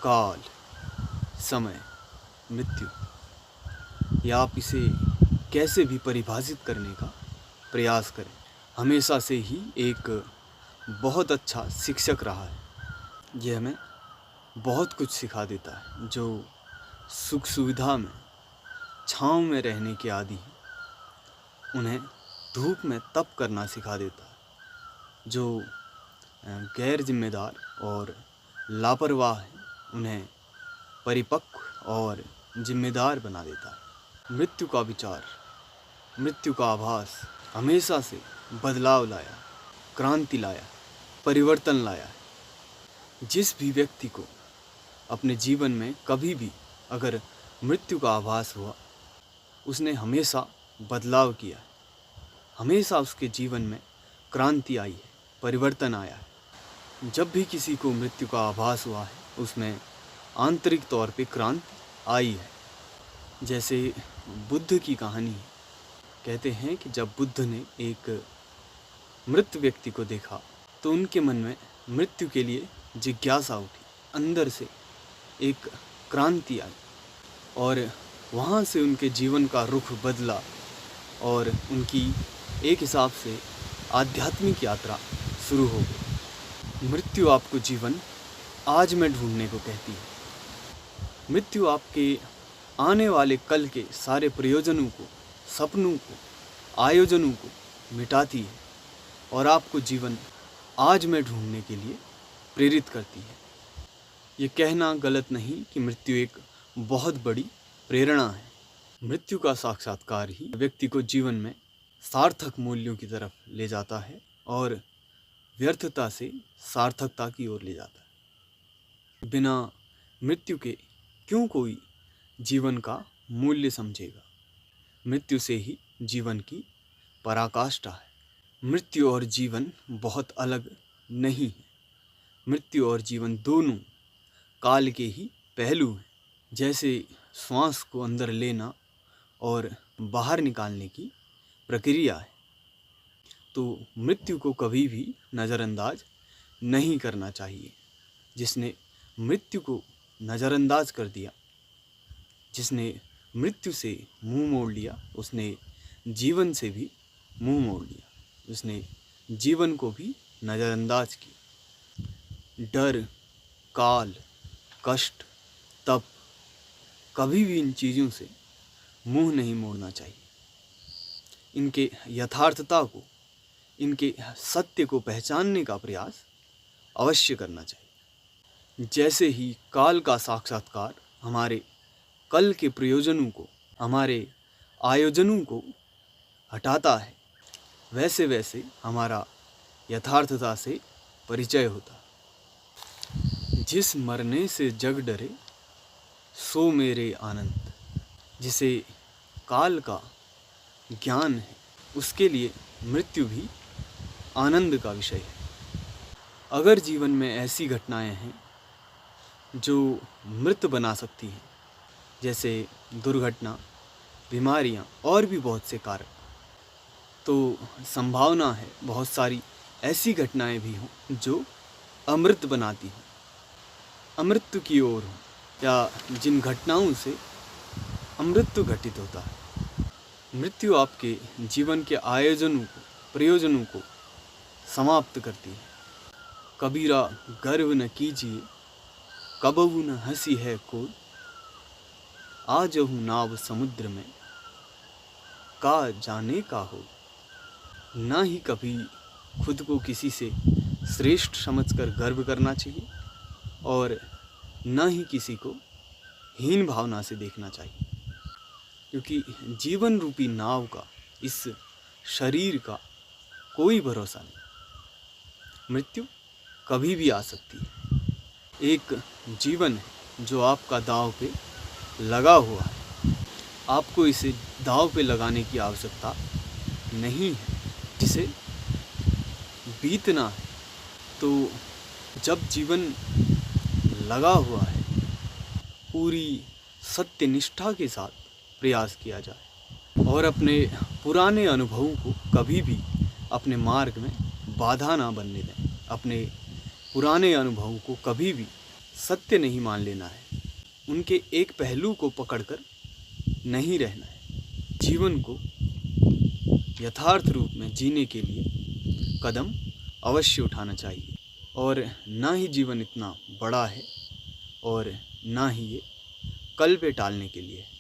काल, समय, मृत्यु, या आप इसे कैसे भी परिभाषित करने का प्रयास करें, हमेशा से ही एक बहुत अच्छा शिक्षक रहा है। यह हमें बहुत कुछ सिखा देता है। जो सुख सुविधा में, छाँव में रहने के आदी हैं, उन्हें धूप में तप करना सिखा देता है। जो गैर जिम्मेदार और लापरवाह हैं, उन्हें परिपक्व और जिम्मेदार बना देता है। मृत्यु का विचार, मृत्यु का आभास हमेशा से बदलाव लाया, क्रांति लाया, परिवर्तन लाया है। जिस भी व्यक्ति को अपने जीवन में कभी भी अगर मृत्यु का आभास हुआ, उसने हमेशा बदलाव किया है। हमेशा उसके जीवन में क्रांति आई है, परिवर्तन आया है। जब भी किसी को मृत्यु का आभास हुआ है, उसमें आंतरिक तौर पे क्रांति आई है। जैसे बुद्ध की कहानी है। कहते हैं कि जब बुद्ध ने एक मृत व्यक्ति को देखा तो उनके मन में मृत्यु के लिए जिज्ञासा उठी, अंदर से एक क्रांति आई और वहाँ से उनके जीवन का रुख बदला और उनकी एक हिसाब से आध्यात्मिक यात्रा शुरू हो गई। मृत्यु आपको जीवन आज में ढूंढने को कहती है। मृत्यु आपके आने वाले कल के सारे प्रयोजनों को, सपनों को, आयोजनों को मिटाती है और आपको जीवन आज में ढूंढने के लिए प्रेरित करती है। ये कहना गलत नहीं कि मृत्यु एक बहुत बड़ी प्रेरणा है। मृत्यु का साक्षात्कार ही व्यक्ति को जीवन में सार्थक मूल्यों की तरफ ले जाता है और व्यर्थता से सार्थकता की ओर ले जाता है। बिना मृत्यु के क्यों कोई जीवन का मूल्य समझेगा? मृत्यु से ही जीवन की पराकाष्ठा है। मृत्यु और जीवन बहुत अलग नहीं है। मृत्यु और जीवन दोनों काल के ही पहलू हैं। जैसे श्वास को अंदर लेना और बाहर निकालने की प्रक्रिया है, तो मृत्यु को कभी भी नज़रअंदाज नहीं करना चाहिए। जिसने मृत्यु को नज़रअंदाज कर दिया, जिसने मृत्यु से मुंह मोड़ लिया, उसने जीवन से भी मुंह मोड़ लिया, उसने जीवन को भी नज़रअंदाज किया। डर, काल, कष्ट, तप, कभी भी इन चीज़ों से मुंह नहीं मोड़ना चाहिए। इनके यथार्थता को, इनके सत्य को पहचानने का प्रयास अवश्य करना चाहिए। जैसे ही काल का साक्षात्कार हमारे कल के प्रयोजनों को, हमारे आयोजनों को हटाता है, वैसे वैसे हमारा यथार्थता से परिचय होता है। जिस मरने से जग डरे सो मेरे आनंद। जिसे काल का ज्ञान है, उसके लिए मृत्यु भी आनंद का विषय है। अगर जीवन में ऐसी घटनाएं हैं जो मृत बना सकती हैं, जैसे दुर्घटना, बीमारियां और भी बहुत से कारक, तो संभावना है बहुत सारी ऐसी घटनाएं भी हों जो अमृत बनाती हैं, अमृत्यु की ओर हों, या जिन घटनाओं से अमृत्यु घटित होता है। मृत्यु आपके जीवन के आयोजनों को, प्रयोजनों को समाप्त करती है। कबीरा गर्व न कीजिए, कबहू न हंसी है कोई, आज हूँ नाव समुद्र में, का जाने का हो। ना ही कभी खुद को किसी से श्रेष्ठ समझकर गर्व करना चाहिए और न ही किसी को हीन भावना से देखना चाहिए, क्योंकि जीवन रूपी नाव का, इस शरीर का कोई भरोसा नहीं। मृत्यु कभी भी आ सकती है। एक जीवन है जो आपका दांव पे लगा हुआ है। आपको इसे दांव पे लगाने की आवश्यकता नहीं है, जिसे बीतना है। तो जब जीवन लगा हुआ है, पूरी सत्यनिष्ठा के साथ प्रयास किया जाए और अपने पुराने अनुभवों को कभी भी अपने मार्ग में बाधा ना बनने दें। अपने पुराने अनुभवों को कभी भी सत्य नहीं मान लेना है, उनके एक पहलू को पकड़कर नहीं रहना है। जीवन को यथार्थ रूप में जीने के लिए कदम अवश्य उठाना चाहिए। और ना ही जीवन इतना बड़ा है और ना ही ये कल पे टालने के लिए है।